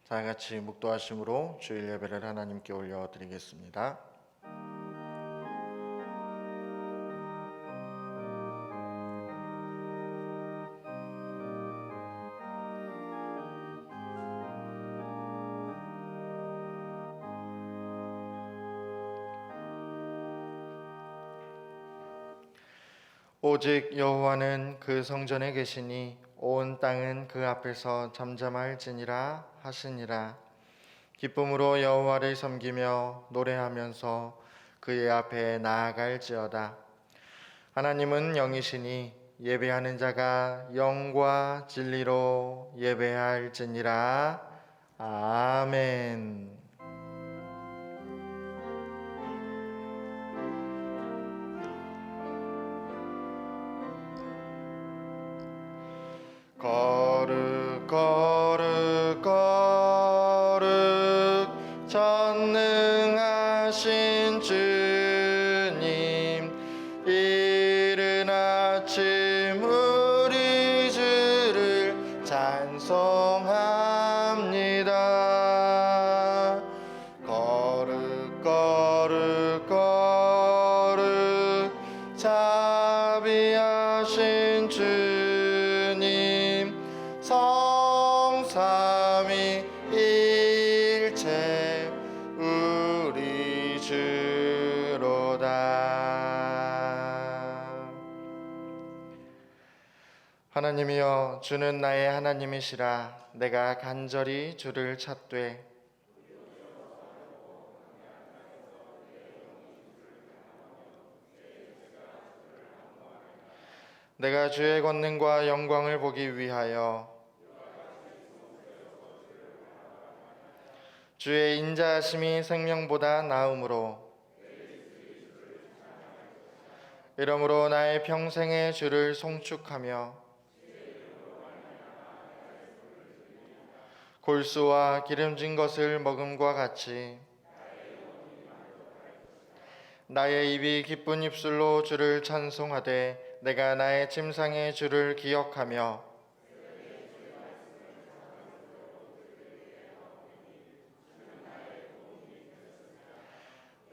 다 같이 묵도하심으로 주일 예배를 하나님께 올려드리겠습니다. 오직 여호와는 그 성전에 계시니 온 땅은 그 앞에서 잠잠할지니라 하시니라. 기쁨으로 여호와를 섬기며 노래하면서 그의 앞에 나아갈지어다. 하나님은 영이시니 예배하는 자가 영과 진리로 예배할지니라. 아멘. 거룩 거룩 거룩 전능하신 주님, 이른 아침 우리 주를 찬송합니다. 거룩 거룩 거룩 자비하신 주님, 성삼위일체 우리 주로다. 하나님이여, 주는 나의 하나님이시라. 내가 간절히 주를 찾되 내가 주의 권능과 영광을 보기 위하여 주의 인자하심이 생명보다 나음으로 이러므로 나의 평생의 주를 송축하며 골수와 기름진 것을 먹음과 같이 나의 입이 기쁜 입술로 주를 찬송하되 내가 나의 침상의 주를 기억하며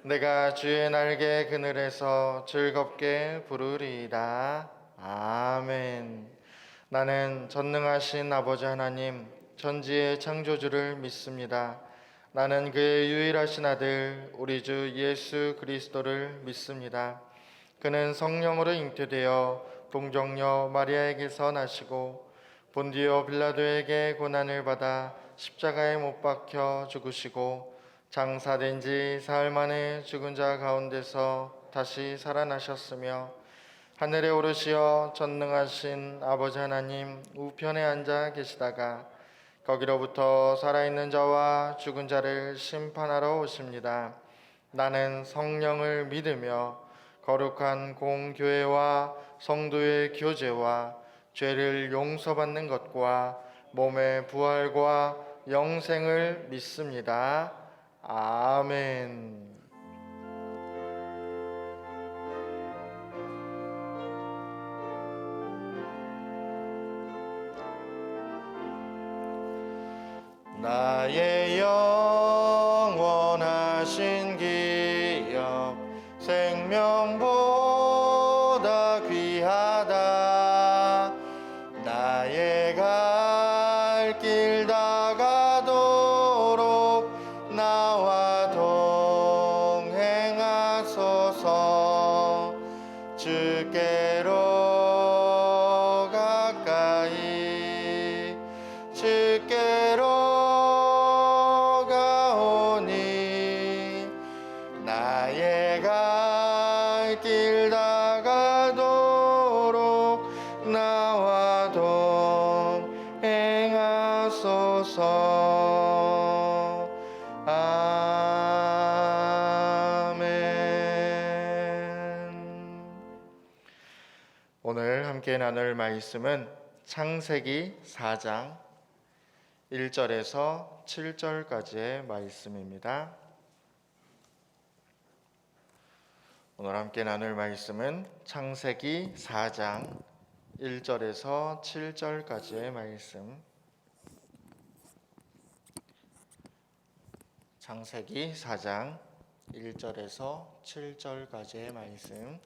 내가 주의 날개 그늘에서 즐겁게 부르리이다. 아멘. 나는 전능하신 아버지 하나님, 전지의 창조주를 믿습니다. 나는 그의 유일하신 아들 우리 주 예수 그리스도를 믿습니다. 그는 성령으로 잉태되어 동정녀 마리아에게서 나시고 본디오 빌라도에게 고난을 받아 십자가에 못 박혀 죽으시고 장사된 지 사흘 만에 죽은 자 가운데서 다시 살아나셨으며 하늘에 오르시어 전능하신 아버지 하나님 우편에 앉아 계시다가 거기로부터 살아있는 자와 죽은 자를 심판하러 오십니다. 나는 성령을 믿으며 거룩한 공교회와 성도의 교제와 죄를 용서받는 것과 몸의 부활과 영생을 믿습니다. 아멘. 나의 영원하신 기업 생명보다 귀하다. 나의 갈 길 다가도록 나와 동행하소서. 주께로 가까이 주께로 가오니 나의 갈 길 다가도록 나와 동행하소서. 아멘. 오늘 함께 나눌 말씀은 창세기 4장 1절에서 7절까지의 말씀입니다. 오늘 함께 나눌 말씀은 창세기 4장 1절에서 7절까지의 말씀. 창세기 4장 1절에서 7절까지의 말씀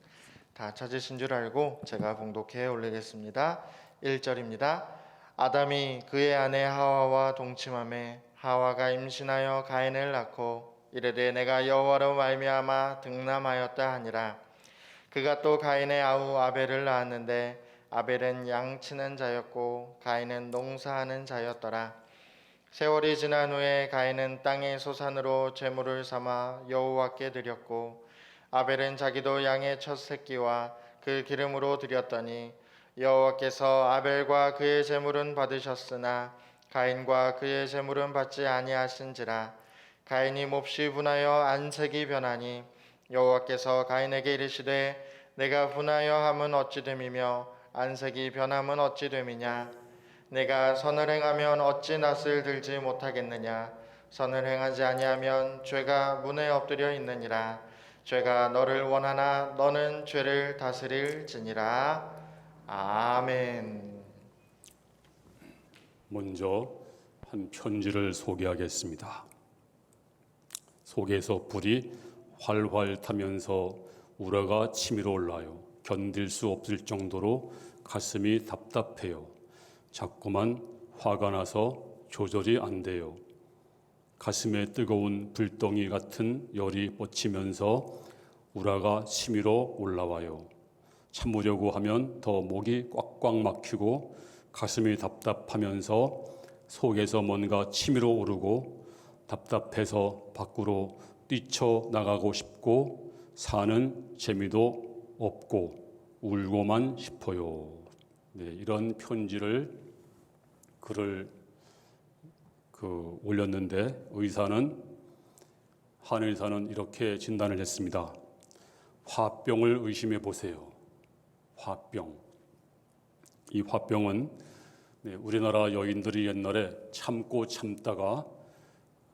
다 찾으신 줄 알고 제가 봉독해 올리겠습니다. 1절입니다. 아담이 그의 아내 하와와 동침하매 하와가 임신하여 가인을 낳고 이르되 내가 여호와로 말미암아 득남하였다 하니라. 그가 또 가인의 아우 아벨을 낳았는데 아벨은 양치는 자였고 가인은 농사하는 자였더라. 세월이 지난 후에 가인은 땅의 소산으로 제물을 삼아 여호와께 드렸고 아벨은 자기도 양의 첫 새끼와 그 기름으로 드렸더니 여호와께서 아벨과 그의 제물은 받으셨으나 가인과 그의 제물은 받지 아니하신지라. 가인이 몹시 분하여 안색이 변하니 여호와께서 가인에게 이르시되 내가 분하여 함은 어찌 됨이며 안색이 변함은 어찌 됨이냐. 내가 선을 행하면 어찌 낯을 들지 못하겠느냐. 선을 행하지 아니하면 죄가 문에 엎드려 있느니라. 죄가 너를 원하나 너는 죄를 다스릴지니라. 아멘. 먼저 한 편지를 소개하겠습니다. 속에서 불이 활활 타면서 우라가 치밀어 올라요. 견딜 수 없을 정도로 가슴이 답답해요. 자꾸만 화가 나서 조절이 안 돼요. 가슴에 뜨거운 불덩이 같은 열이 뻗치면서 우라가 치밀어 올라와요. 참으려고 하면 더 목이 꽉꽉 막히고 가슴이 답답하면서 속에서 뭔가 치밀어 오르고 답답해서 밖으로 뛰쳐나가고 싶고 사는 재미도 없고 울고만 싶어요. 네, 이런 글을 올렸는데 한 의사는 이렇게 진단을 했습니다. 화병을 의심해 보세요. 화병. 이 화병은 우리나라 여인들이 옛날에 참고 참다가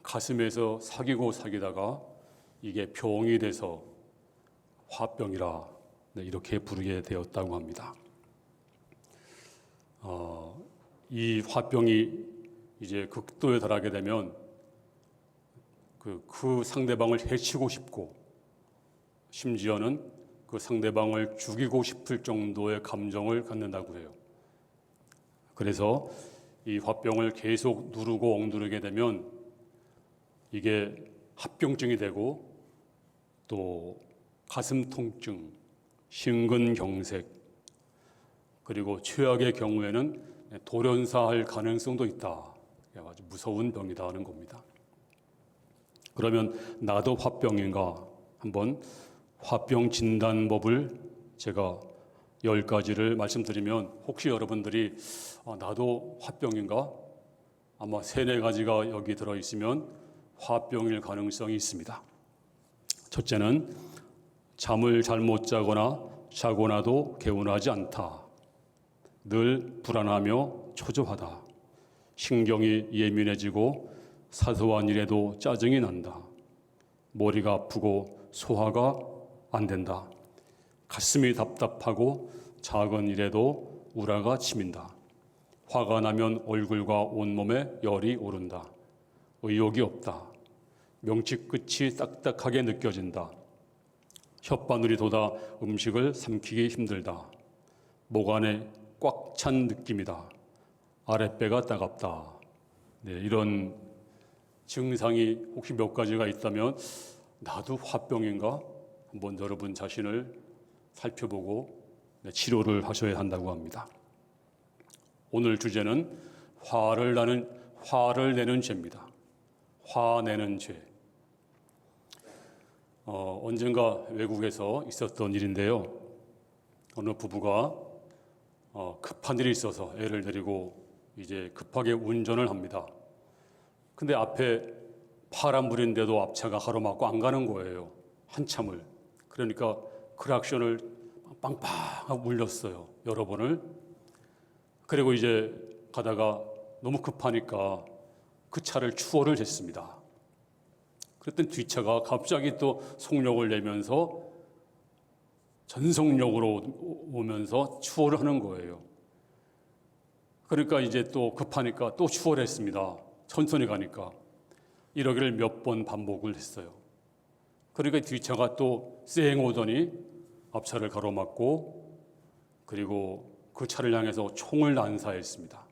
가슴에서 사귀다가 이게 병이 돼서 화병이라 이렇게 부르게 되었다고 합니다. 이 화병이 이제 극도에 달하게 되면 그 상대방을 해치고 싶고 심지어는 그 상대방을 죽이고 싶을 정도의 감정을 갖는다고 해요. 그래서 이 화병을 계속 누르고 억누르게 되면 이게 합병증이 되고 또 가슴 통증, 심근경색, 그리고 최악의 경우에는 돌연사할 가능성도 있다. 아주 무서운 병이다 하는 겁니다. 그러면 나도 화병인가? 한번 화병 진단법을 제가 10가지를 말씀드리면 혹시 여러분들이 나도 화병인가? 아마 3-4가지가 여기 들어있으면 화병일 가능성이 있습니다. 첫째는 잠을 잘못 자거나 자고 나도 개운하지 않다. 늘 불안하며 초조하다. 신경이 예민해지고 사소한 일에도 짜증이 난다. 머리가 아프고 소화가 안 된다. 가슴이 답답하고 작은 일에도 우라가 치민다. 화가 나면 얼굴과 온몸에 열이 오른다. 의욕이 없다. 명치 끝이 딱딱하게 느껴진다. 혓바늘이 돋아 음식을 삼키기 힘들다. 목 안에 꽉 찬 느낌이다. 아랫배가 따갑다. 이런 증상이 혹시 몇 가지가 있다면 나도 화병인가? 한번 여러분 자신을 살펴보고 치료를 하셔야 한다고 합니다. 오늘 주제는 화를 내는 죄입니다. 화내는 죄. 언젠가 외국에서 있었던 일인데요. 어느 부부가 급한 일이 있어서 애를 데리고 이제 급하게 운전을 합니다. 근데 앞에 파란불인데도 앞차가 가로막고 안 가는 거예요. 한참을. 그러니까 크락션을 빵빵하고 울렸어요. 여러 번을. 그리고 이제 가다가 너무 급하니까 그 차를 추월을 했습니다. 그랬더니 뒷차가 갑자기 또 속력을 내면서 전속력으로 오면서 추월을 하는 거예요. 그러니까 이제 또 급하니까 또 추월했습니다. 천천히 가니까. 이러기를 몇 번 반복을 했어요. 그러니까 뒤차가 또 쌩 오더니 앞차를 가로막고 그리고 그 차를 향해서 총을 난사했습니다.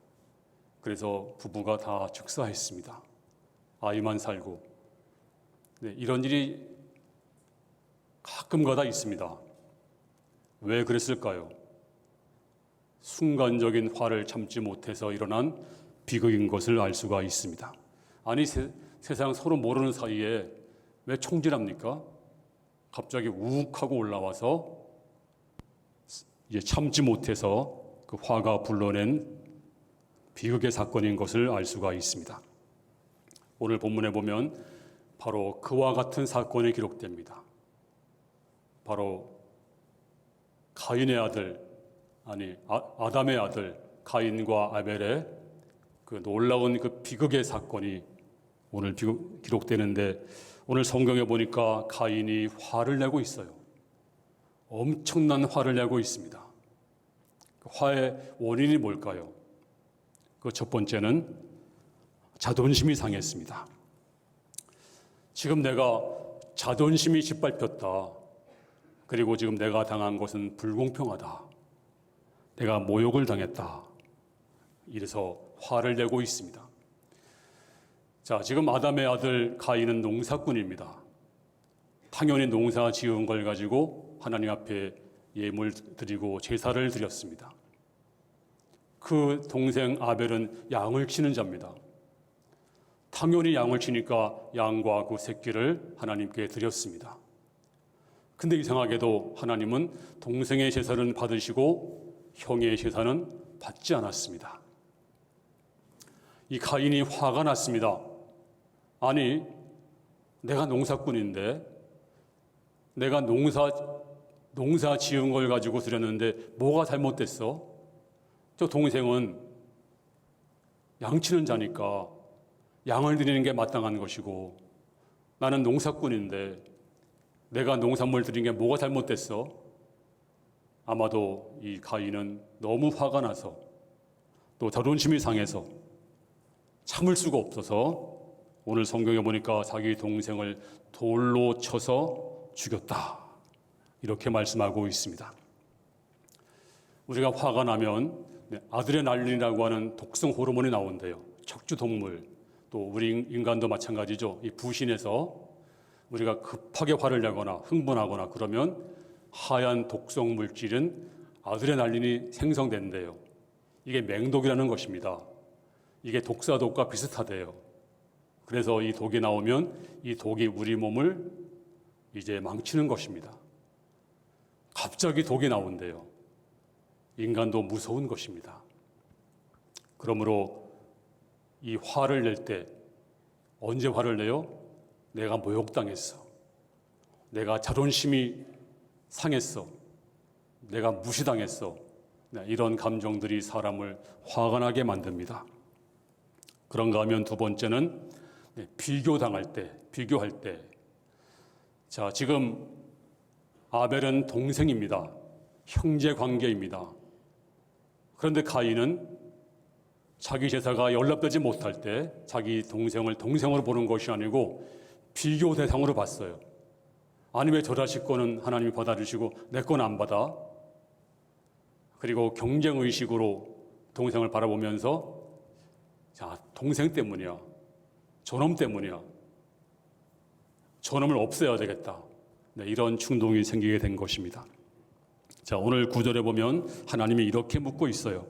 그래서 부부가 다 즉사했습니다. 아이만 살고. 네, 이런 일이 가끔가다 있습니다. 왜 그랬을까요? 순간적인 화를 참지 못해서 일어난 비극인 것을 알 수가 있습니다. 아니 세상 서로 모르는 사이에 왜 총질합니까? 갑자기 우욱하고 올라와서 이제 참지 못해서 그 화가 불러낸 비극의 사건인 것을 알 수가 있습니다. 오늘 본문에 보면 바로 그와 같은 사건이 기록됩니다. 바로 가인의 아들, 아담의 아들 가인과 아벨의 그 놀라운 그 비극의 사건이 오늘 기록되는데, 오늘 성경에 보니까 가인이 화를 내고 있어요. 엄청난 화를 내고 있습니다. 그 화의 원인이 뭘까요? 그 첫 번째는 자존심이 상했습니다. 지금 내가 자존심이 짓밟혔다. 그리고 지금 내가 당한 것은 불공평하다. 내가 모욕을 당했다. 이래서 화를 내고 있습니다. 자, 지금 아담의 아들 가인은 농사꾼입니다. 당연히 농사 지은 걸 가지고 하나님 앞에 예물 드리고 제사를 드렸습니다. 그 동생 아벨은 양을 치는 자입니다. 당연히 양을 치니까 양과 그 새끼를 하나님께 드렸습니다. 근데 이상하게도 하나님은 동생의 제사는 받으시고 형의 제사는 받지 않았습니다. 이 가인이 화가 났습니다. 아니, 내가 농사꾼인데 내가 농사 지은 걸 가지고 드렸는데 뭐가 잘못됐어? 저 동생은 양치는 자니까 양을 드리는 게 마땅한 것이고, 나는 농사꾼인데 내가 농산물 드린 게 뭐가 잘못됐어? 아마도 이 가인은 너무 화가 나서 또 자존심이 상해서 참을 수가 없어서 오늘 성경에 보니까 자기 동생을 돌로 쳐서 죽였다. 이렇게 말씀하고 있습니다. 우리가 화가 나면 아드레날린이라고 하는 독성 호르몬이 나온대요. 척추 동물, 또 우리 인간도 마찬가지죠. 이 부신에서 우리가 급하게 화를 내거나 흥분하거나 그러면 하얀 독성 물질인 아드레날린이 생성된대요. 이게 맹독이라는 것입니다. 이게 독사독과 비슷하대요. 그래서 이 독이 나오면 이 독이 우리 몸을 이제 망치는 것입니다. 갑자기 독이 나온대요. 인간도 무서운 것입니다. 그러므로 이 화를 낼 때 언제 화를 내요? 내가 모욕당했어. 내가 자존심이 상했어. 내가 무시당했어. 이런 감정들이 사람을 화가 나게 만듭니다. 그런가 하면 두 번째는 비교할 때. 자, 지금 아벨은 동생입니다. 형제 관계입니다. 그런데 가인은 자기 제사가 연락되지 못할 때 자기 동생을 동생으로 보는 것이 아니고 비교 대상으로 봤어요. 아니, 왜 저 자식 거는 하나님이 받아주시고 내 건 안 받아? 그리고 경쟁의식으로 동생을 바라보면서, 자, 동생 때문이야. 저놈 때문이야. 저놈을 없애야 되겠다. 이런 충동이 생기게 된 것입니다. 자, 오늘 9절에 보면 하나님이 이렇게 묻고 있어요.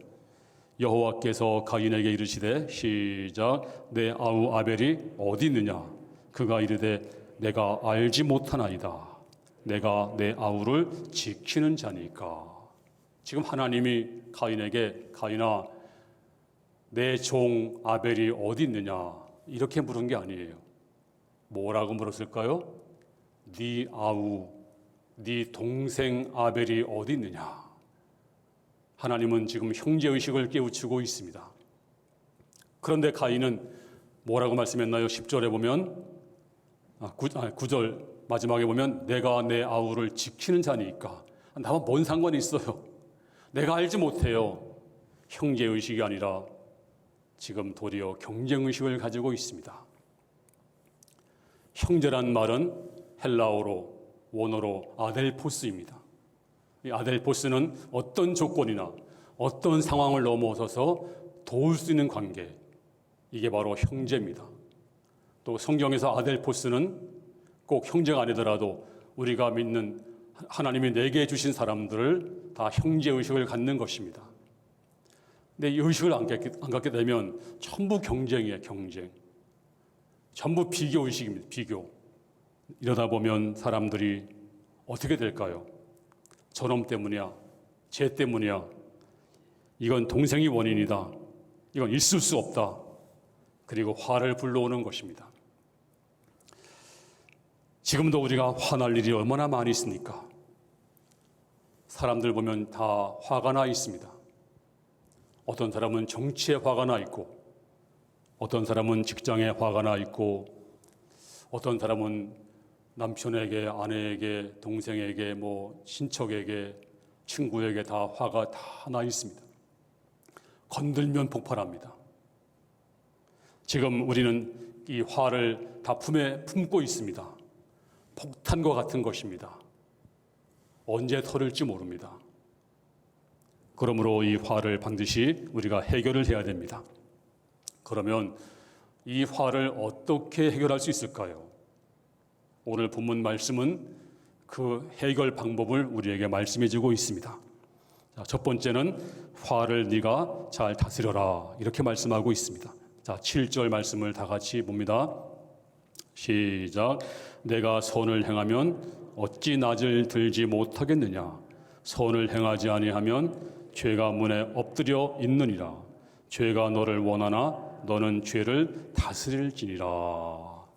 여호와께서 가인에게 이르시되, 시작, 내 아우 아벨이 어디 있느냐? 그가 이르되, 내가 알지 못하나이다. 내가 내 아우를 지키는 자니까. 지금 하나님이 가인에게, 가인아, 내 종 아벨이 어디 있느냐? 이렇게 물은 게 아니에요. 뭐라고 물었을까요? 네 아우, 네 동생 아벨이 어디 있느냐? 하나님은 지금 형제의식을 깨우치고 있습니다. 그런데 가인은 뭐라고 말씀했나요? 10절에 보면, 9절 마지막에 보면, 내가 내 아우를 지키는 자니까. 나와 뭔 상관이 있어요? 내가 알지 못해요. 형제의식이 아니라 지금 도리어 경쟁의식을 가지고 있습니다. 형제란 말은 헬라어로 원어로 아델포스입니다. 이 아델포스는 어떤 조건이나 어떤 상황을 넘어서서 도울 수 있는 관계, 이게 바로 형제입니다. 또 성경에서 아델포스는 꼭 형제가 아니더라도 우리가 믿는 하나님이 내게 주신 사람들을 다 형제의식을 갖는 것입니다. 근데 이 의식을 안 갖게 되면 전부 경쟁이에요, 경쟁. 전부 비교의식입니다, 비교. 이러다 보면 사람들이 어떻게 될까요? 저놈 때문이야, 쟤 때문이야, 이건 동생이 원인이다, 이건 있을 수 없다. 그리고 화를 불러오는 것입니다. 지금도 우리가 화날 일이 얼마나 많이 있습니까? 사람들 보면 다 화가 나 있습니다. 어떤 사람은 정치에 화가 나 있고, 어떤 사람은 직장에 화가 나 있고, 어떤 사람은 남편에게, 아내에게, 동생에게, 친척에게, 친구에게 다 화가 다 나 있습니다. 건들면 폭발합니다. 지금 우리는 이 화를 다 품에 품고 있습니다. 폭탄과 같은 것입니다. 언제 터질지 모릅니다. 그러므로 이 화를 반드시 우리가 해결을 해야 됩니다. 그러면 이 화를 어떻게 해결할 수 있을까요? 오늘 본문 말씀은 그 해결 방법을 우리에게 말씀해 주고 있습니다. 자, 첫 번째는 화를 네가 잘 다스려라, 이렇게 말씀하고 있습니다. 자, 7절 말씀을 다 같이 봅니다. 시작. 내가 선을 행하면 어찌 낯을 들지 못하겠느냐? 선을 행하지 아니하면 죄가 문에 엎드려 있느니라. 죄가 너를 원하나 너는 죄를 다스릴지니라.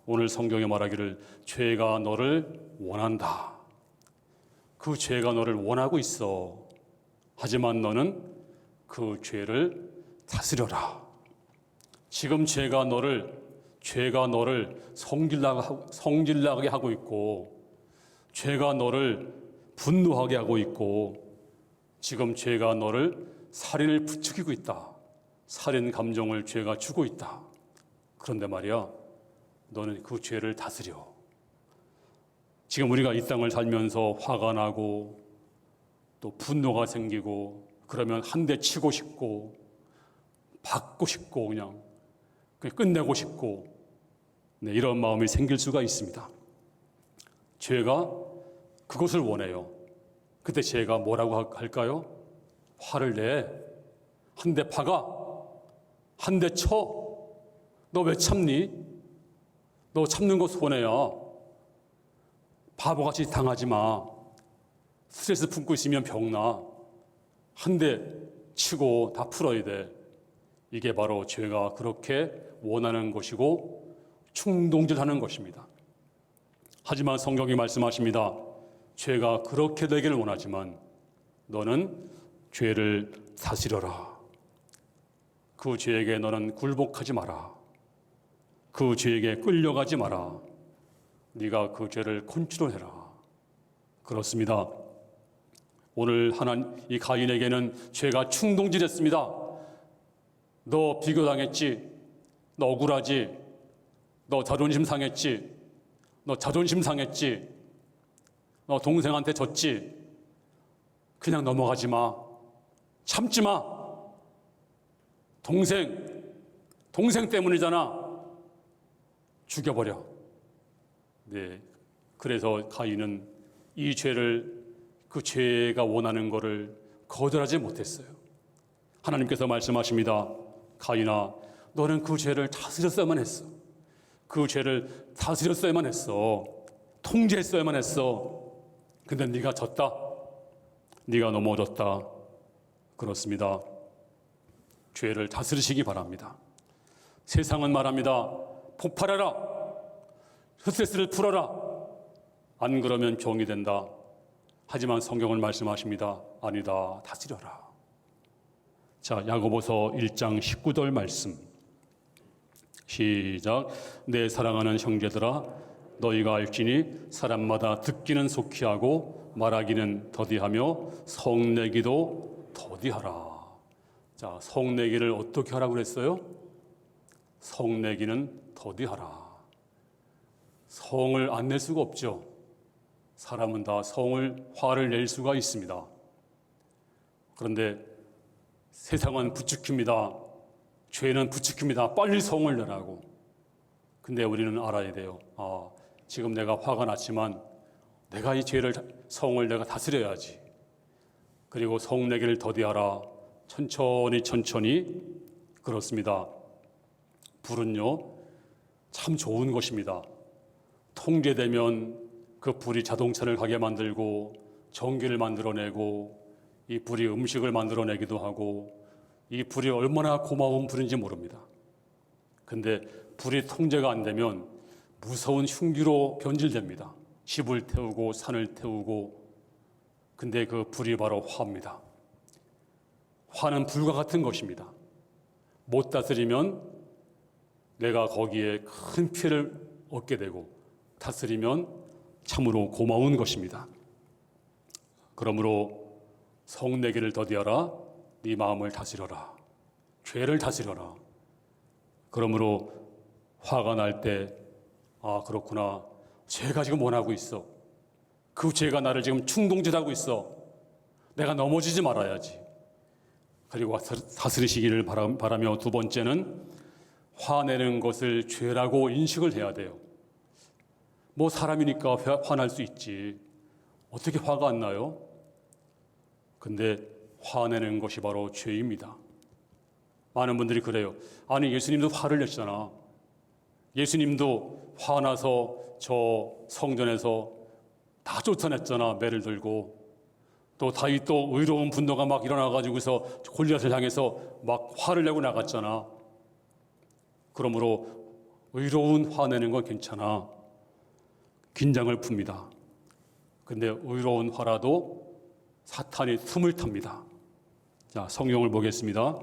오늘 성경에 말하기를 죄가 너를 원한다. 그 죄가 너를 원하고 있어. 하지만 너는 그 죄를 다스려라. 지금 죄가 너를 성질나게 하고 있고, 죄가 너를 분노하게 하고 있고, 지금 죄가 너를 살인을 부추기고 있다. 살인 감정을 죄가 주고 있다. 그런데 말이야, 너는 그 죄를 다스려. 지금 우리가 이 땅을 살면서 화가 나고 또 분노가 생기고, 그러면 한 대 치고 싶고 받고 싶고 그냥 끝내고 싶고, 네, 이런 마음이 생길 수가 있습니다. 죄가 그것을 원해요. 그때 죄가 뭐라고 할까요? 화를 내, 한 대 박아, 한 대 쳐. 너 왜 참니? 너 참는 거 손해야. 바보같이 당하지 마. 스트레스 품고 있으면 병나. 한 대 치고 다 풀어야 돼. 이게 바로 죄가 그렇게 원하는 것이고 충동질하는 것입니다. 하지만 성경이 말씀하십니다. 죄가 그렇게 되기를 원하지만 너는 죄를 다스려라. 그 죄에게 너는 굴복하지 마라. 그 죄에게 끌려가지 마라. 네가 그 죄를 컨트롤해라. 그렇습니다. 오늘 이 가인에게는 죄가 충동질했습니다. 너 비교당했지? 너 억울하지? 너 자존심 상했지? 너 자존심 상했지? 너 동생한테 졌지? 그냥 넘어가지 마. 참지 마. 동생 때문이잖아. 죽여버려. 네. 그래서 가인은 이 죄를, 그 죄가 원하는 것을 거절하지 못했어요. 하나님께서 말씀하십니다. 가인아, 너는 그 죄를 다스렸어야만 했어. 그 죄를 다스렸어야만 했어. 통제했어야만 했어. 근데 네가 졌다. 네가 넘어졌다. 그렇습니다. 죄를 다스리시기 바랍니다. 세상은 말합니다. 폭발해라. 스트레스를 풀어라. 안 그러면 병이 된다. 하지만 성경은 말씀하십니다. 아니다. 다스려라. 자, 야고보서 1장 19절 말씀. 시작. 내 사랑하는 형제들아, 너희가 알지니 사람마다 듣기는 속히 하고 말하기는 더디하며 성내기도 더디하라. 자, 성내기를 어떻게 하라고 그랬어요? 성내기는 더디하라. 성을 안 낼 수가 없죠. 사람은 다 화를 낼 수가 있습니다. 그런데 세상은 부추깁니다. 죄는 부추깁니다. 빨리 성을 내라고. 근데 우리는 알아야 돼요. 지금 내가 화가 났지만 내가 이 성을 내가 다스려야지. 그리고 성 내기를 더디하라. 천천히 그렇습니다. 불은요 참 좋은 것입니다. 통제되면 그 불이 자동차를 가게 만들고 전기를 만들어내고 이 불이 음식을 만들어내기도 하고 이 불이 얼마나 고마운 불인지 모릅니다. 근데 불이 통제가 안 되면 무서운 흉기로 변질됩니다. 집을 태우고 산을 태우고. 근데 그 불이 바로 화입니다. 화는 불과 같은 것입니다. 못 다스리면 내가 거기에 큰 피해를 얻게 되고 다스리면 참으로 고마운 것입니다. 그러므로 성내기를 더디하라. 네 마음을 다스려라. 죄를 다스려라. 그러므로 화가 날 때 그렇구나. 죄가 지금 원하고 있어. 그 죄가 나를 지금 충동질하고 있어. 내가 넘어지지 말아야지. 그리고 다스리시기를 바라며 두 번째는 화내는 것을 죄라고 인식을 해야 돼요. 뭐 사람이니까 화날 수 있지. 어떻게 화가 안 나요? 근데 화내는 것이 바로 죄입니다. 많은 분들이 그래요. 아니 예수님도 화를 냈잖아. 예수님도 화나서 저 성전에서 다 쫓아냈잖아. 매를 들고. 또 다윗도 의로운 분노가 막 일어나가지고서 골리앗을 향해서 막 화를 내고 나갔잖아. 그러므로 의로운 화내는 건 괜찮아. 긴장을 풉니다. 근데 의로운 화라도 사탄이 틈을 탑니다. 자, 성경을 보겠습니다.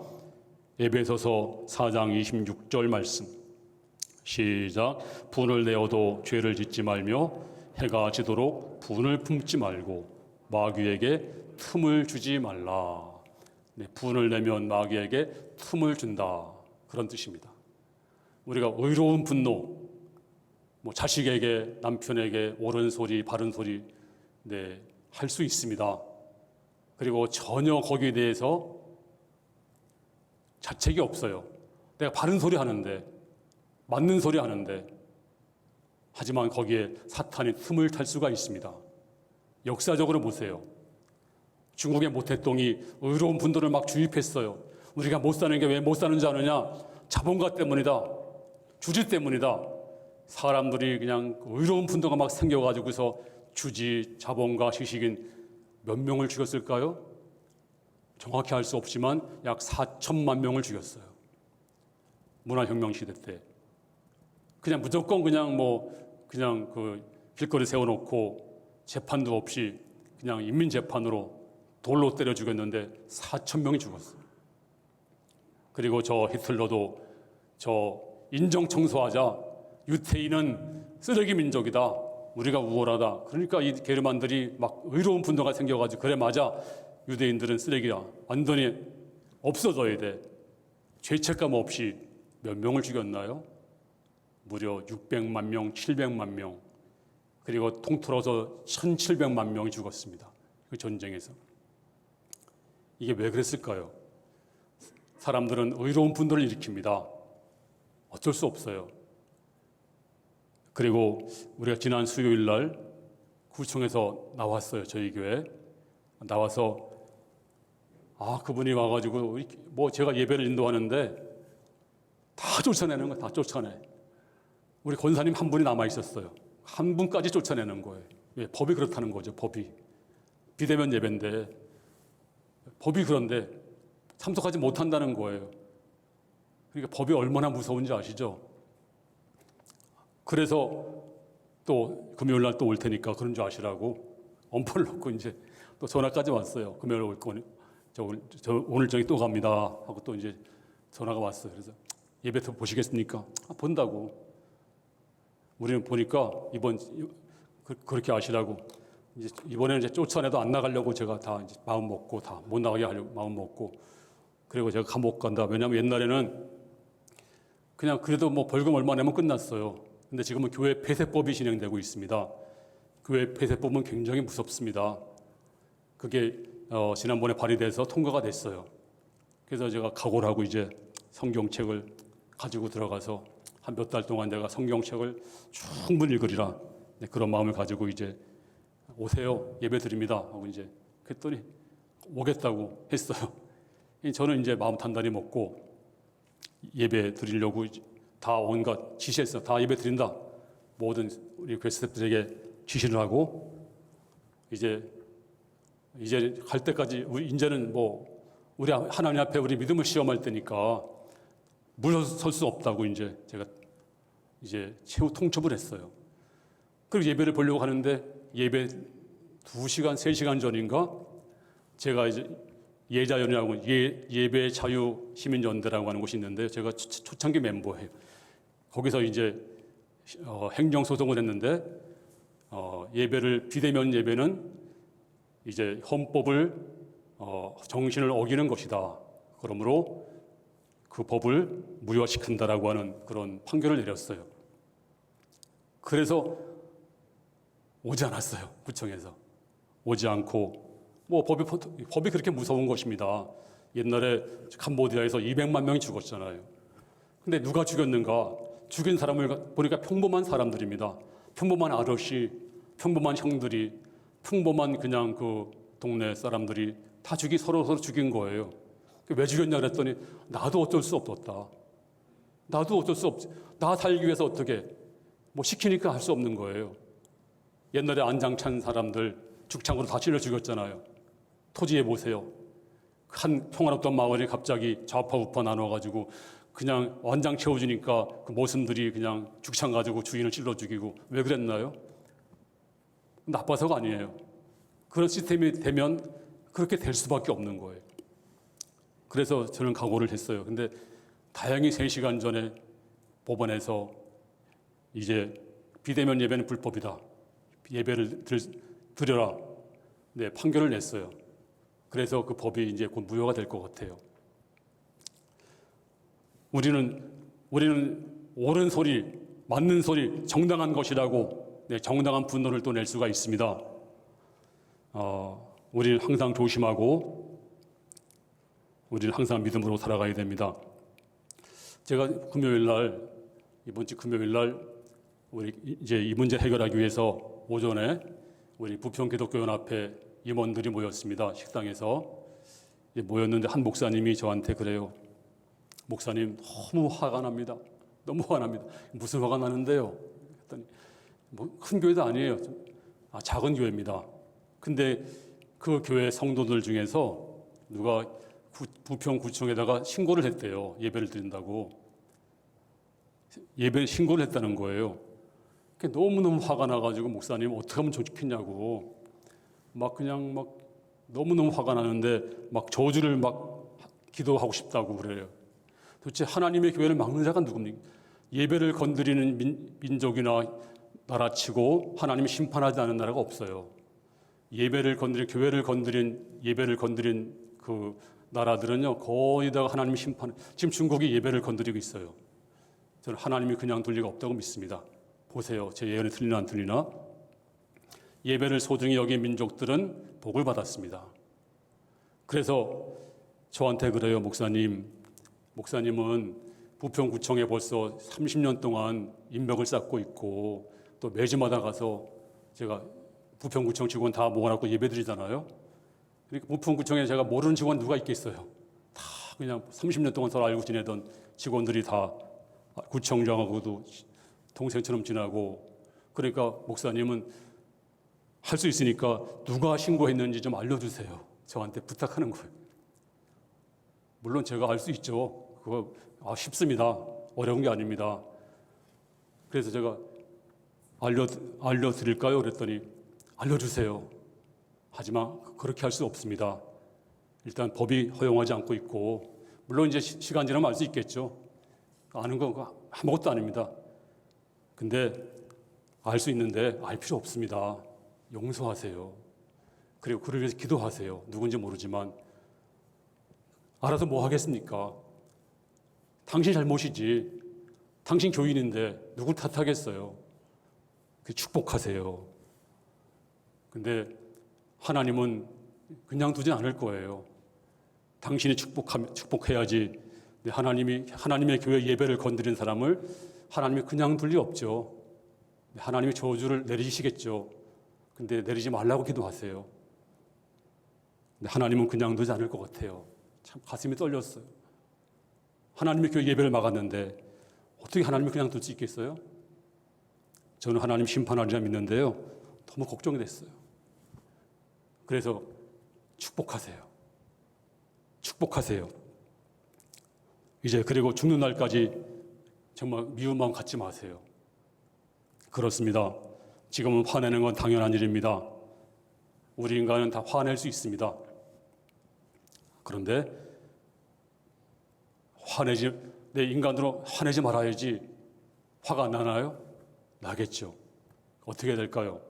에베소서 4장 26절 말씀. 시작. 분을 내어도 죄를 짓지 말며 해가 지도록 분을 품지 말고 마귀에게 틈을 주지 말라. 네, 분을 내면 마귀에게 틈을 준다. 그런 뜻입니다. 우리가 의로운 분노, 자식에게, 남편에게 옳은 소리, 바른 소리, 할 수 있습니다. 그리고 전혀 거기에 대해서 자책이 없어요. 내가 바른 소리 하는데, 맞는 소리 하는데, 하지만 거기에 사탄이 틈을 탈 수가 있습니다. 역사적으로 보세요. 중국의 모태똥이 의로운 분들을 막 주입했어요. 우리가 못 사는 게 왜 못 사는지 아느냐? 자본가 때문이다. 주지 때문이다. 사람들이 그냥 의로운 분도가 막 생겨가지고서 주지, 자본가, 시식인 몇 명을 죽였을까요? 정확히 알 수 없지만 약 4천만 명을 죽였어요. 문화혁명 시대 때. 그냥 무조건 그냥 그 길거리 세워놓고 재판도 없이 그냥 인민재판으로 돌로 때려 죽였는데 4천 명이 죽었어요. 그리고 저 히틀러도 저 인정청소하자. 유태인은 쓰레기 민족이다. 우리가 우월하다. 그러니까 이 게르만들이 막 의로운 분노가 생겨가지고 그래 맞아. 유대인들은 쓰레기야. 완전히 없어져야 돼. 죄책감 없이 몇 명을 죽였나요? 무려 600만 명, 700만 명. 그리고 통틀어서 1700만 명이 죽었습니다. 그 전쟁에서. 이게 왜 그랬을까요? 사람들은 의로운 분노를 일으킵니다. 어쩔 수 없어요. 그리고 우리가 지난 수요일 날 구청에서 나왔어요. 저희 교회. 나와서 그분이 와가지고 제가 예배를 인도하는데 다 쫓아내는 거야. 다 쫓아내. 우리 권사님 한 분이 남아 있었어요. 한 분까지 쫓아내는 거예요. 왜? 법이 그렇다는 거죠. 법이. 비대면 예배인데 법이 그런데 참석하지 못한다는 거예요. 그러니까 법이 얼마나 무서운지 아시죠? 그래서 또 금요일 날 또 올 테니까 그런 줄 아시라고 엄포를 놓고 이제 또 전화까지 왔어요. 금요일 올 거니 오늘 저기 또 갑니다 하고 또 이제 전화가 왔어요. 그래서 예배 보시겠습니까? 본다고. 우리는 보니까 그렇게 아시라고 이번에는 이제 쫓아내도 안 나가려고 제가 다 이제 마음 먹고 다 못 나가게 하려고 마음 먹고 그리고 제가 감옥 간다. 왜냐하면 옛날에는 그냥 그래도 벌금 얼마 내면 끝났어요. 근데 지금은 교회 폐쇄법이 진행되고 있습니다. 교회 폐쇄법은 굉장히 무섭습니다. 그게 지난번에 발의돼서 통과가 됐어요. 그래서 제가 각오를 하고 이제 성경책을 가지고 들어가서 한 몇 달 동안 내가 성경책을 충분히 읽으리라, 네, 그런 마음을 가지고 이제 오세요, 예배 드립니다 하고 이제 그랬더니 오겠다고 했어요. 저는 이제 마음 단단히 먹고 예배 드리려고 다 온갖 지시했어요. 다 예배 드린다. 모든 우리 교회 스태프들에게 지시를 하고 이제 갈 때까지 이제는 뭐 우리 하나님 앞에 우리 믿음을 시험할 때니까 물러설 수 없다고 이제 제가 이제 최후 통첩을 했어요. 그리고 예배를 보려고 하는데 예배 2시간, 3시간 전인가 제가 이제 예자연이라고 예배 자유 시민연대라고 하는 곳이 있는데 제가 초창기 멤버예요. 거기서 이제 행정 소송을 했는데 비대면 예배는 이제 헌법을 정신을 어기는 것이다. 그러므로 그 법을 무효화시킨다라고 하는 그런 판결을 내렸어요. 그래서 오지 않았어요. 구청에서 오지 않고 뭐 법이 그렇게 무서운 것입니다. 옛날에 캄보디아에서 200만 명이 죽었잖아요. 근데 누가 죽였는가? 죽인 사람을 보니까 평범한 사람들입니다. 평범한 아저씨, 평범한 형들이, 평범한 그냥 그 동네 사람들이 다 서로 죽인 거예요. 왜 죽였냐 그랬더니 나도 어쩔 수 없었다. 나도 어쩔 수 없지. 나 살기 위해서 어떻게 뭐 시키니까 할 수 없는 거예요. 옛날에 안장찬 사람들 죽창으로 다 찔러 죽였잖아요. 토지에 보세요. 한 평화롭던 마을이 갑자기 좌파 우파 나눠가지고 그냥 완장 채워주니까 그 모습들이 그냥 죽창 가지고 주인을 찔러 죽이고 왜 그랬나요? 나빠서가 아니에요. 그런 시스템이 되면 그렇게 될 수밖에 없는 거예요. 그래서 저는 각오를 했어요. 근데 다행히 3시간 전에 법원에서 이제 비대면 예배는 불법이다. 예배를 드려라. 네, 판결을 냈어요. 그래서 그 법이 이제 곧 무효가 될 것 같아요. 우리는 옳은 소리, 맞는 소리, 정당한 것이라고 네, 정당한 분노를 또 낼 수가 있습니다. 우리는 항상 조심하고 우리는 항상 믿음으로 살아가야 됩니다. 제가 이번 주 금요일 날 우리 이제 이 문제 해결하기 위해서 오전에 우리 부평기독교연합회 임원들이 모였습니다. 식당에서 모였는데 한 목사님이 저한테 그래요. 목사님 너무 화가 납니다. 너무 화가 납니다. 무슨 화가 나는데요? 그랬더니 뭐 큰 교회도 아니에요. 작은 교회입니다. 근데 그 교회 성도들 중에서 누가 부평구청에다가 신고를 했대요. 예배를 드린다고. 예배 신고를 했다는 거예요. 너무너무 화가 나가지고 목사님 어떻게 하면 좋겠냐고 그냥 너무너무 화가 나는데 저주를 기도하고 싶다고 그래요. 도대체 하나님의 교회를 막는 자가 누굽니까? 예배를 건드리는 민족이나 나라치고 하나님이 심판하지 않는 나라가 없어요. 교회를 건드린 예배를 건드린 그 나라들은요 거의 다 하나님이 지금 중국이 예배를 건드리고 있어요. 저는 하나님이 그냥 둘 리가 없다고 믿습니다. 보세요. 제 예언이 틀리나 안 틀리나? 예배를 소중히 여긴 민족들은 복을 받았습니다. 그래서 저한테 그래요. 목사님은 부평구청에 벌써 30년 동안 인맥을 쌓고 있고 또 매주마다 가서 제가 부평구청 직원 다 모아놓고 예배드리잖아요. 그러니까 부평구청에 제가 모르는 직원 누가 있겠어요. 다 그냥 30년 동안 서로 알고 지내던 직원들이 다 구청장하고도 동생처럼 지나고 그러니까 목사님은 할 수 있으니까 누가 신고했는지 좀 알려주세요. 저한테 부탁하는 거예요. 물론 제가 알 수 있죠. 그거 쉽습니다. 어려운 게 아닙니다. 그래서 제가 알려드릴까요? 그랬더니 알려주세요. 하지만 그렇게 할 수 없습니다. 일단 법이 허용하지 않고 있고 물론 이제 시간 지나면 알 수 있겠죠. 아는 거 아무것도 아닙니다. 근데 알 수 있는데 알 필요 없습니다. 용서하세요. 그리고 그를 위해서 기도하세요. 누군지 모르지만 알아서 뭐 하겠습니까? 당신 잘못이지. 당신 교인인데 누굴 탓하겠어요? 축복하세요. 근데 하나님은 그냥 두지 않을 거예요. 당신이 축복해야지. 하나님의 교회 예배를 건드린 사람을 하나님이 그냥 둘 리 없죠. 하나님이 저주를 내리시겠죠. 근데 내리지 말라고 기도하세요. 근데 하나님은 그냥 두지 않을 것 같아요. 참 가슴이 떨렸어요. 하나님의 교회 예배를 막았는데 어떻게 하나님이 그냥 둘 수 있겠어요? 저는 하나님 심판하리라 믿는데요. 너무 걱정이 됐어요. 그래서 축복하세요. 축복하세요. 이제 그리고 죽는 날까지 정말 미운 마음 갖지 마세요. 그렇습니다. 지금은 화내는 건 당연한 일입니다. 우리 인간은 다 화낼 수 있습니다. 그런데 내 인간으로 화내지 말아야지. 화가 안 나나요? 나겠죠. 어떻게 해야 될까요?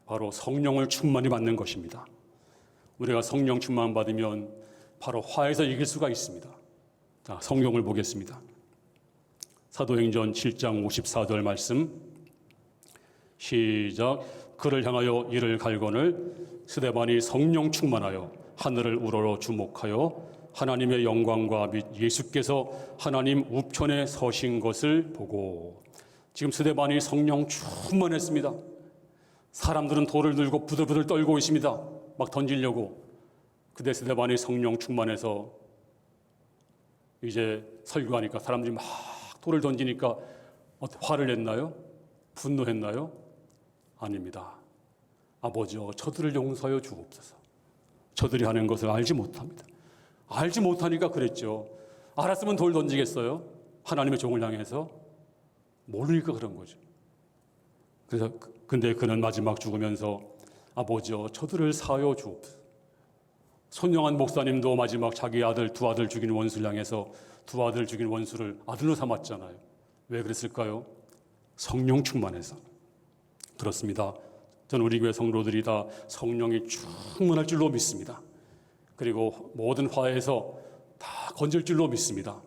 바로 성령을 충만히 받는 것입니다. 우리가 성령 충만 받으면 바로 화에서 이길 수가 있습니다. 자, 성경을 보겠습니다. 사도행전 7장 54절 말씀 시작. 그를 향하여 이를 갈거늘 스데반이 성령 충만하여 하늘을 우러러 주목하여 하나님의 영광과 및 예수께서 하나님 우편에 서신 것을 보고. 지금 스데반이 성령 충만했습니다. 사람들은 돌을 들고 부들부들 떨고 있습니다. 막 던지려고. 근데 스데반이 성령 충만해서 이제 설교하니까 사람들이 막 돌을 던지니까 화를 냈나요? 분노했나요? 아닙니다. 아버지여 저들을 용서하여 주옵소서. 저들이 하는 것을 알지 못합니다. 알지 못하니까 그랬죠. 알았으면 돌 던지겠어요? 하나님의 종을 향해서? 모르니까 그런 거죠. 그래서 근데 그는 마지막 죽으면서 아버지여 저들을 사하여 주옵소서. 손영한 목사님도 마지막 자기 아들 두 아들 죽인 원수를 향해서 두 아들 죽인 원수를 아들로 삼았잖아요. 왜 그랬을까요? 성령 충만해서. 그렇습니다. 저는 우리 교회 성도들이 다 성령이 충만할 줄로 믿습니다. 그리고 모든 화해에서 다 건질 줄로 믿습니다.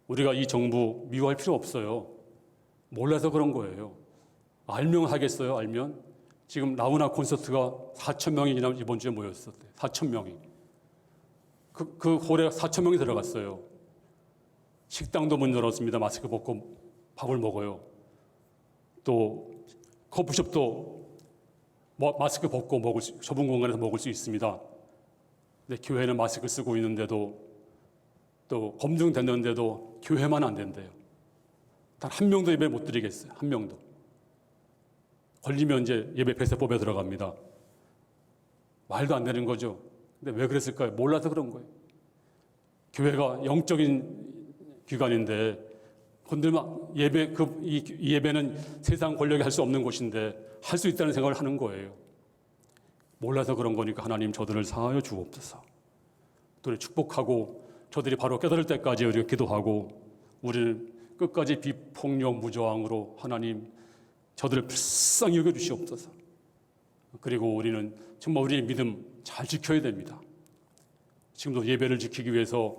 우리가 이 정부 미워할 필요 없어요. 몰라서 그런 거예요. 알면 하겠어요? 알면? 지금 라우나 콘서트가 4,000명이 이번 주에 모였었대요. 4,000명이. 그 홀에 4,000명이 들어갔어요. 식당도 문 열었습니다. 마스크 벗고 밥을 먹어요. 또 커피숍도 마스크 벗고 좁은 공간에서 먹을 수 있습니다. 근데 교회는 마스크 쓰고 있는데도 또 검증됐는데도 교회만 안 된대요. 단 한 명도 예배 못 드리겠어요. 한 명도. 걸리면 이제 예배 폐쇄법에 들어갑니다. 말도 안 되는 거죠. 근데 왜 그랬을까요? 몰라서 그런 거예요. 교회가 영적인 기관인데 건들면 이 예배는 세상 권력이 할 수 없는 곳인데 할 수 있다는 생각을 하는 거예요. 몰라서 그런 거니까 하나님 저들을 사하여 주옵소서. 또 축복하고 저들이 바로 깨달을 때까지 우리가 기도하고 우리는 끝까지 비폭력 무저항으로 하나님 저들을 불쌍히 여겨주시옵소서. 그리고 우리는 정말 우리의 믿음 잘 지켜야 됩니다. 지금도 예배를 지키기 위해서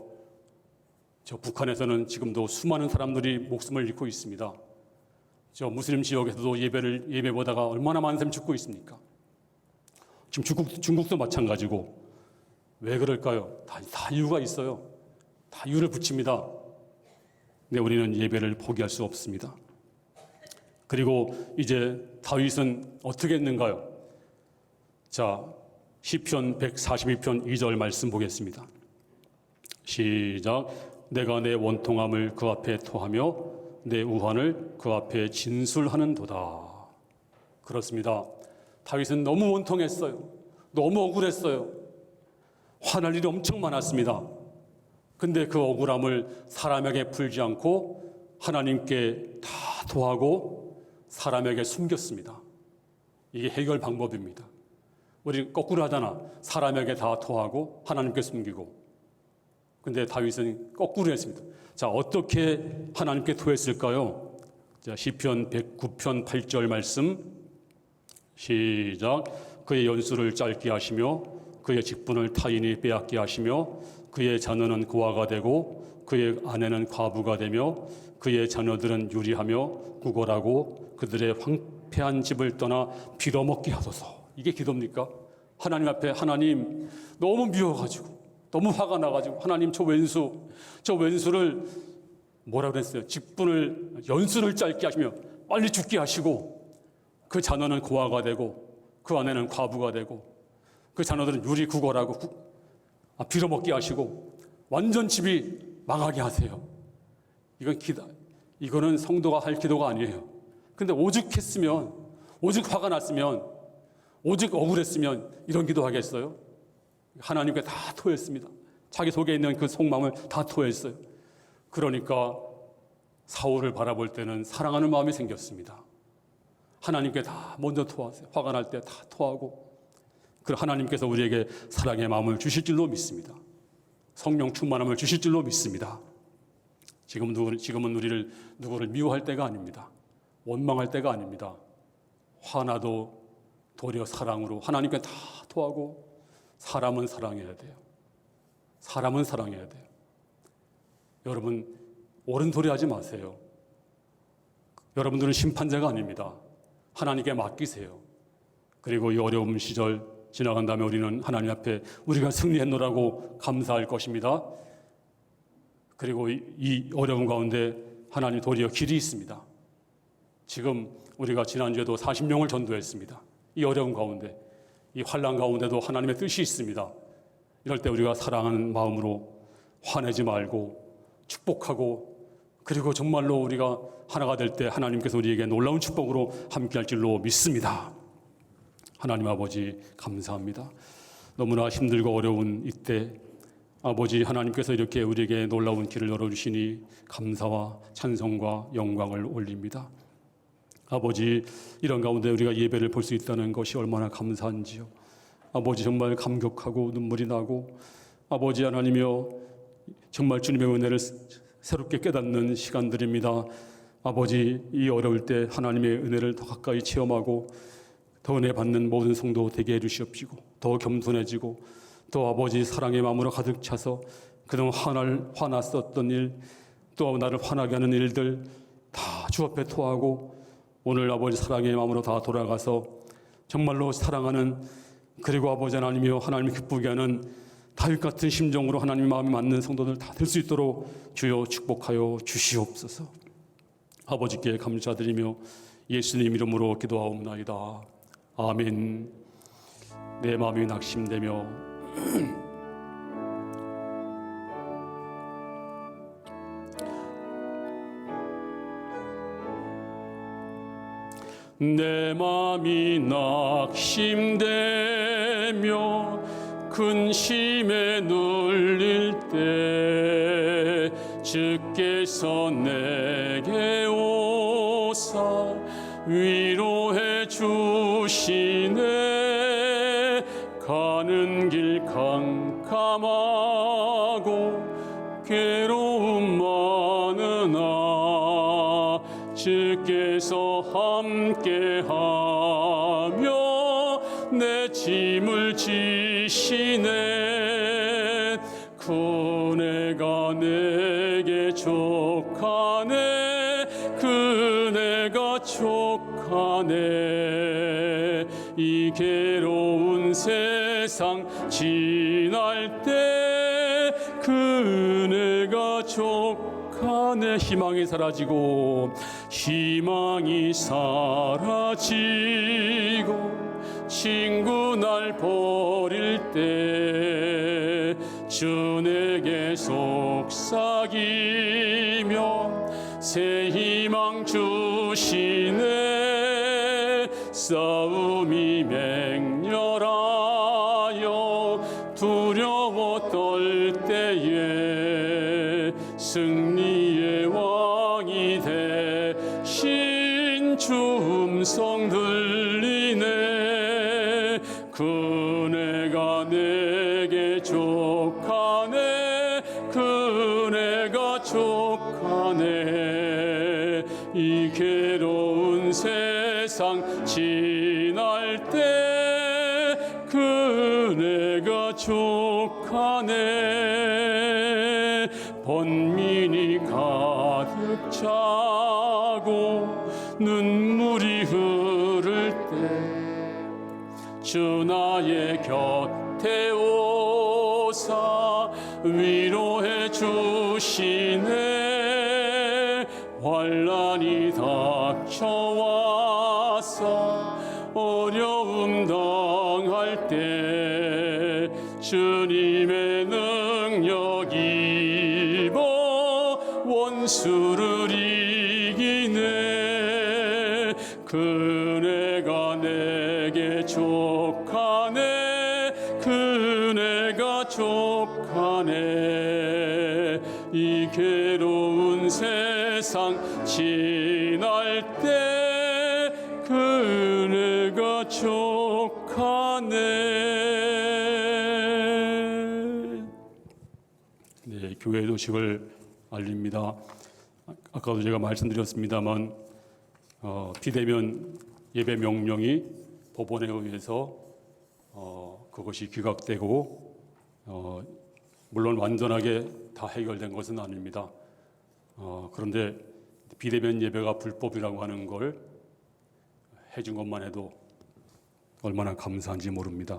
저 북한에서는 지금도 수많은 사람들이 목숨을 잃고 있습니다. 저 무슬림 지역에서도 예배 보다가 얼마나 많은 사람이 죽고 있습니까? 지금 중국도 마찬가지고. 왜 그럴까요? 다 이유가 있어요. 다 이유를 붙입니다. 근데 우리는 예배를 포기할 수 없습니다. 그리고 이제 다윗은 어떻게 했는가요? 자, 시편 142편 2절 말씀 보겠습니다. 시작. 내가 내 원통함을 그 앞에 토하며 내 우환을 그 앞에 진술하는도다. 그렇습니다. 다윗은 너무 원통했어요. 너무 억울했어요. 화날 일이 엄청 많았습니다. 근데 그 억울함을 사람에게 풀지 않고 하나님께 다 토하고 사람에게 숨겼습니다. 이게 해결 방법입니다. 우리 거꾸로 하잖아. 사람에게 다 토하고 하나님께 숨기고. 근데 다윗은 거꾸로 했습니다. 자, 어떻게 하나님께 토했을까요? 자, 시편 109편 8절 말씀 시작. 그의 연수를 짧게 하시며 그의 직분을 타인이 빼앗게 하시며 그의 자녀는 고아가 되고 그의 아내는 과부가 되며 그의 자녀들은 유리하며 구걸하고 그들의 황폐한 집을 떠나 빌어먹게 하소서. 이게 기도입니까? 하나님 앞에 하나님 너무 미워가지고 너무 화가 나가지고 하나님 저 왼수를 뭐라 그랬어요? 직분을 연수를 짧게 하시며 빨리 죽게 하시고 그 자녀는 고아가 되고 그 아내는 과부가 되고 그 자녀들은 유리 구걸하고 빌어먹게 하시고 완전 집이 망하게 하세요. 이거는 성도가 할 기도가 아니에요. 근데 오죽했으면, 오죽 화가 났으면, 오죽 억울했으면 이런 기도 하겠어요? 하나님께 다 토했습니다. 자기 속에 있는 그 속마음을 다 토했어요. 그러니까 사울을 바라볼 때는 사랑하는 마음이 생겼습니다. 하나님께 다 먼저 토하세요. 화가 날 때 다 토하고, 그 하나님께서 우리에게 사랑의 마음을 주실 줄로 믿습니다. 성령 충만함을 주실 줄로 믿습니다. 지금은 누구를 미워할 때가 아닙니다. 원망할 때가 아닙니다. 화나도 도리어 사랑으로 하나님께 다 토하고, 사람은 사랑해야 돼요. 사람은 사랑해야 돼요. 여러분, 옳은 소리 하지 마세요. 여러분들은 심판자가 아닙니다. 하나님께 맡기세요. 그리고 이 어려운 시절 지나간 다음에 우리는 하나님 앞에 우리가 승리했노라고 감사할 것입니다. 그리고 이 어려운 가운데 하나님 도리어 길이 있습니다. 지금 우리가 지난주에도 40명을 전도했습니다. 이 어려운 가운데, 이 환난 가운데도 하나님의 뜻이 있습니다. 이럴 때 우리가 사랑하는 마음으로 화내지 말고 축복하고, 그리고 정말로 우리가 하나가 될 때 하나님께서 우리에게 놀라운 축복으로 함께할 줄로 믿습니다. 하나님 아버지 감사합니다. 너무나 힘들고 어려운 이때 아버지 하나님께서 이렇게 우리에게 놀라운 길을 열어주시니 감사와 찬송과 영광을 올립니다. 아버지, 이런 가운데 우리가 예배를 볼 수 있다는 것이 얼마나 감사한지요. 아버지, 정말 감격하고 눈물이 나고, 아버지 하나님이여 정말 주님의 은혜를 새롭게 깨닫는 시간들입니다. 아버지, 이 어려울 때 하나님의 은혜를 더 가까이 체험하고 더 은혜 받는 모든 성도 되게 해주시옵시고, 더 겸손해지고, 또 아버지 사랑의 마음으로 가득 차서 그동안 화났었던 일, 또 나를 화나게 하는 일들 다 주 앞에 토하고, 오늘 아버지 사랑의 마음으로 다 돌아가서 정말로 사랑하는, 그리고 아버지 하나님이여 하나님이 기쁘게 하는 다윗 같은 심정으로 하나님의 마음이 맞는 성도들 다 될 수 있도록 주여 축복하여 주시옵소서. 아버지께 감사드리며 예수님 이름으로 기도하옵나이다. 아멘. 내 마음이 낙심되며 내 마음이 낙심되며 근심에 눌릴 때 주께서 내게 오사 위로해 주시네. 가는 길 캄캄하고 괴로움 많으나 주께서 함께하며 내 짐을 지시네. 그네가 내게 족하네. 그네가 족하네. 이 괴로운 세상 지날 때 그네가 족하네. 희망이 사라지고 친구 날 버릴 때 주 내게 속삭이며 새 희망 주시네. 싸움이 맹렬하여 두려워 떨 때에 승리의 왕이 되신 주 음성 들리네. 그네가 내게 족하네. 그네가 족하네. 이 괴로운 세상 지날 때 그네가 족하네. 번민이 가득 차 자고 눈물이 흐를 때 주 나의 곁에 오사 위로해 주시네. 환난이 닥쳐와서 어려움 당할 때 주님의 능력 입어 원수를 이기네. 그네가 내게 족하네. 그네가 족하네. 이 괴로운 세상 지날 때 그네가 족하네. 네, 교회 소식을 알립니다. 아까도 제가 말씀드렸습니다만 비대면 예배 명령이 법원에 의해서 그것이 기각되고 물론 완전하게 다 해결된 것은 아닙니다. 그런데 비대면 예배가 불법이라고 하는 걸 해준 것만 해도 얼마나 감사한지 모릅니다.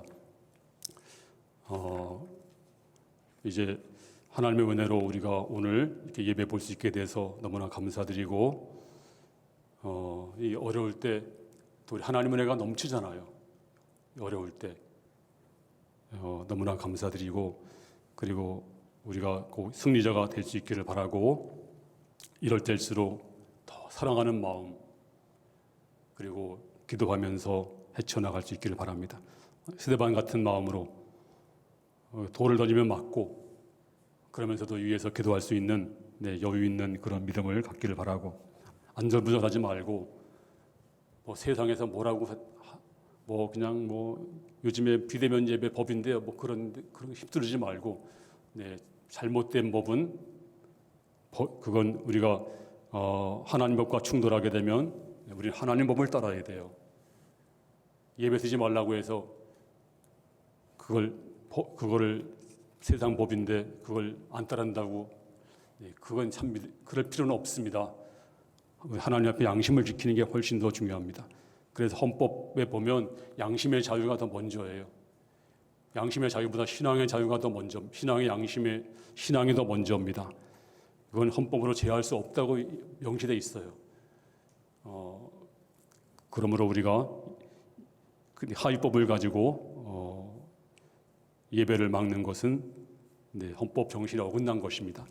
이제 하나님의 은혜로 우리가 오늘 이렇게 예배 볼 수 있게 돼서 너무나 감사드리고 이 어려울 때 또 우리 하나님 은혜가 넘치잖아요. 어려울 때 너무나 감사드리고 그리고 우리가 꼭 승리자가 될 수 있기를 바라고 이럴 때일수록 더 사랑하는 마음 그리고 기도하면서 헤쳐나갈 수 있기를 바랍니다. 스데반 같은 마음으로 돌을 던지면 맞고 그러면서도 위에서 기도할 수 있는 여유 있는 그런 믿음을 갖기를 바라고 안절부절하지 말고 세상에서 뭐라고 그냥 요즘에 비대면 예배 법인데요 그런 힘들지 말고 잘못된 법은 그건 우리가 하나님 법과 충돌하게 되면 우리는 하나님 법을 따라야 돼요. 예배 드리지 말라고 해서 그거를 세상 법인데 그걸 안 따른다고 그건 참 그럴 필요는 없습니다. 하나님 앞에 양심을 지키는 게 훨씬 더 중요합니다. 그래서 헌법에 보면 양심의 자유가 더 먼저예요. 양심의 자유보다 신앙의 자유가 더 먼저, 신앙이 더 먼저입니다. 그건 헌법으로 제어할 수 없다고 명시돼 있어요. 그러므로 우리가 하위법을 가지고 예배를 막는 것은 헌법 정신에 어긋난 것입니다.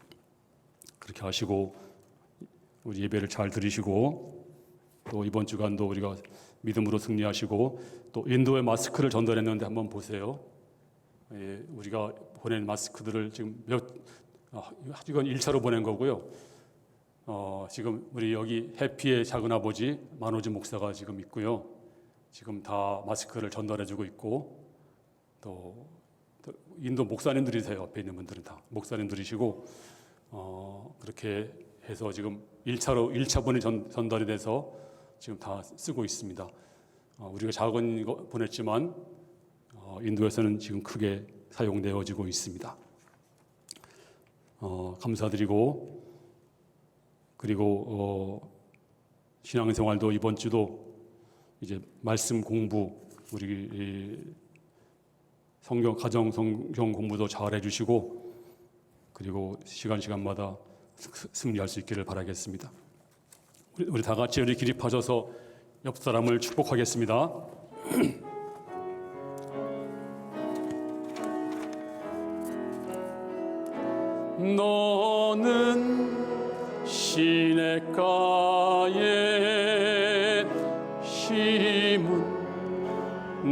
그렇게 하시고 우리 예배를 잘 들으시고 또 이번 주간도 우리가 믿음으로 승리하시고 또 인도에 마스크를 전달했는데 한번 보세요. 우리가 보낸 마스크들을 지금 이건 1차로 보낸 거고요. 지금 우리 여기 해피의 작은 아버지 만오지 목사가 지금 있고요. 지금 다 마스크를 전달해주고 있고 또 인도 목사님들이세요. 앞에 있는 분들은 다 목사님들이시고 그렇게 해서 지금 1차분이 전달이 돼서 지금 다 쓰고 있습니다. 우리가 작은 거 보냈지만 인도에서는 지금 크게 사용되어지고 있습니다. 감사드리고 그리고 신앙생활도 이번 주도 이제 말씀 공부 우리 가정 성경 공부도 잘 해주시고 그리고 시간마다 승리할 수 있기를 바라겠습니다. 우리 다 같이 우리 기립하셔서 옆 사람을 축복하겠습니다. 너는 시냇가에 심은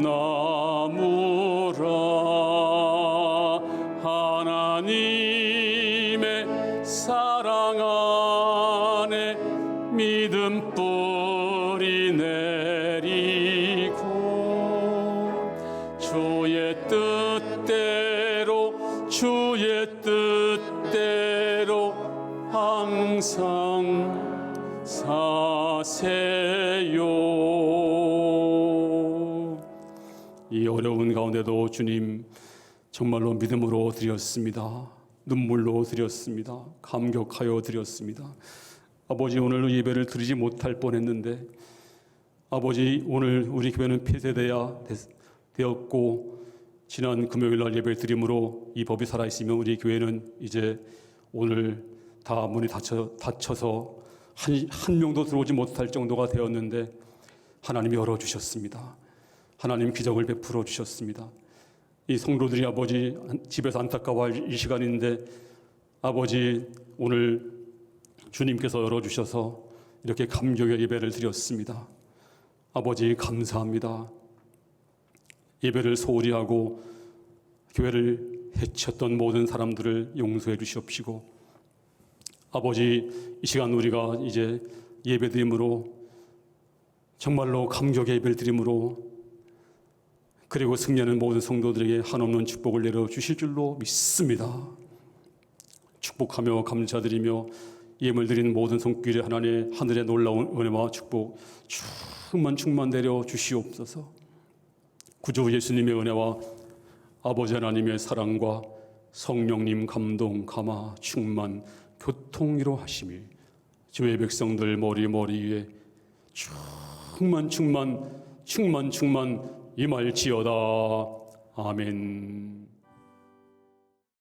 나무라 하나님의 사랑 안에 믿음 뿌리 내리고 주의 주의 뜻대로 항상 사세요. 이 어려운 가운데도 주님 정말로 믿음으로 드렸습니다. 눈물로 드렸습니다. 감격하여 드렸습니다. 아버지 오늘 예배를 드리지 못할 뻔했는데 아버지 오늘 우리 교회는 되었고 지난 금요일 날 예배를 드림으로 이 법이 살아있으면 우리 교회는 이제 오늘 다 문이 닫혀서 한 명도 들어오지 못할 정도가 되었는데 하나님이 열어주셨습니다. 하나님 기적을 베풀어 주셨습니다. 이 성도들이 아버지 집에서 안타까워할 이 시간인데 아버지 오늘 주님께서 열어주셔서 이렇게 감격의 예배를 드렸습니다. 아버지 감사합니다. 예배를 소홀히 하고 교회를 해쳤던 모든 사람들을 용서해 주시옵시고 아버지 이 시간 우리가 이제 예배 드림으로 정말로 감격의 예배를 드림으로 그리고 승리하는 모든 성도들에게 한없는 축복을 내려주실 줄로 믿습니다. 축복하며 감사드리며 예물 드리는 모든 손길에 하늘의 놀라운 은혜와 축복 충만 내려주시옵소서. 구주 예수님의 은혜와 아버지 하나님의 사랑과 성령님 감동, 감화, 충만, 교통이로 하심이 주의 백성들 머리 위에 충만 임할지어다. 아멘.